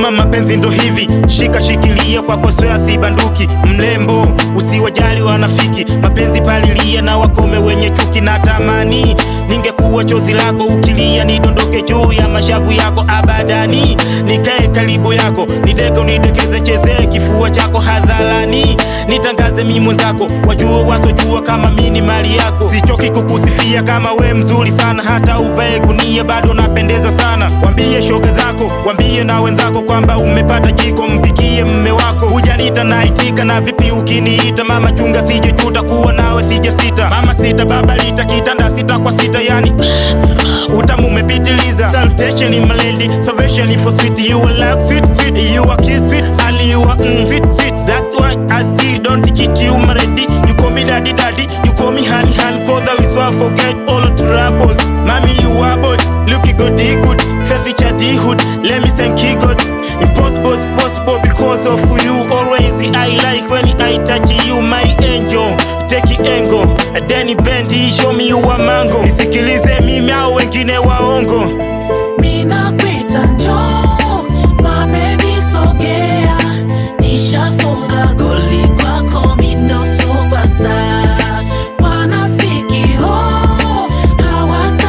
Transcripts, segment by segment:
kama mapenzi ndo hivi, shika shikilia kwa swea si banduki. Mlembo usiwajali wanafiki, mapenzi palilia na wakome wenye chuki. Na tamani ningekuwa chozi lako ukilia, nidondoke juu ya mashavu yako abadani. Nikae karibu yako, nideke unidekeze, cheze kifua chako hadharani. Nitangaze mimi mwenzako, wajua wasojua kama mimi ni mali yako. Sichoki kukusifia kama we mzuri sana, hata uvae gunia bado napendeza sana. Wambie shoga zako, wambie na wenzako kwamba umepata jiko, mpikie mme wako. Hujanita naitika, na vipi ukiniita mama chunga sije juta, kuwa nawe sije sita. Mama sita baba lita, kitanda sita kwa sita, yani utamu umepitiliza. Salutation in my lady, salvation for sweet. You are love sweet sweet, you are kiss sweet, and you are sweet sweet. That's why I still don't cheat you my lady. You call me daddy daddy, you call me honey honey, cause I will so forget all the troubles. Mommy you are body, looking good good, face chadi hood, let me thank you God. Impossible is possible because of you. Always I like when I touch you, my angel. Take it angle, then bendi, show me you a mango. Nisikilize mimi au wengine waongo. Mina kuita njoo, my baby sogea. Nishafunga goli kwako, mimi ndo superstar. Wanafiki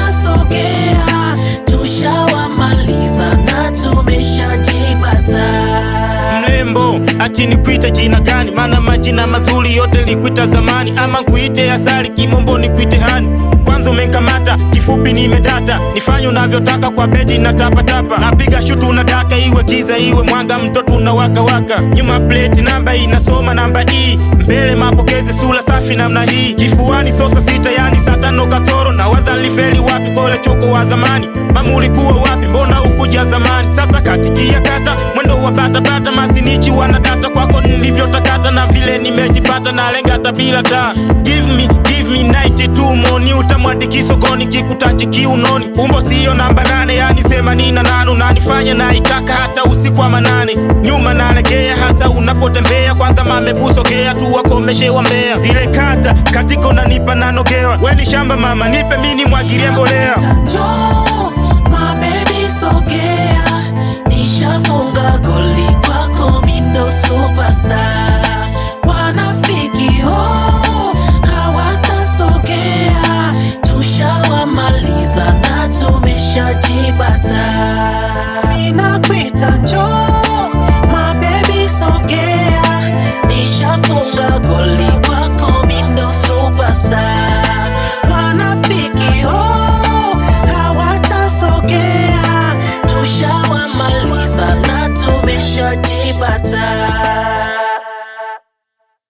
hawatasogea, tushawamaliza na tumeshajipata. Mlembo ati nikuita jina gani? Mana majina mazuri yote likuita zamani. Ama nkuite asali, kimombo nikuite hani. Kwanza umenkamata, kifupi nimedata. Nifanye unavyotaka kwa bedi na tapa tapa. Napiga shutu unataka iwe kiza iwe mwanga, mtoto unawaka waka. Nyuma plate namba inasoma namba E, mbele mapokezi sura safi namna hii. Kifuani sosa sita yani saa 5 kasoro. Na wadha nilifeli wapi kole choko wa zamani? Mama ulikuwa wapi mbona ukuja zamani? Sasa katikia kata, mwendo wa bata bata, masinichi wanadata kwako nilivyotakata. Na vile nimejipata na lenga hata bila taa. Give me 92 moni, utamwadiki sokoni kikutachi kiunoni. Umbo siyo namba 8 yani sema nina nanu, na nifanya na itaka hata usiku wa manane. Nyuma nalegea hasa unapotembea, kwanza mamebusogea tu wakomeshe wa mbea. Zile kata katika unanipa nanogewa, we ni shamba mama nipe mini mwagirie mbolea. Njoo, my baby sogea. Nishafunga goli kwako, mimi ndo superstar. Wanafiki hawatasogea, tushawamaliza na tumeshajipata. Ninakuita njoo, my baby sogea. Nishafunga goli kwako, mimi ndo superstar. Wanafiki hawatasogea, tushawamaliza na tumeshajipata.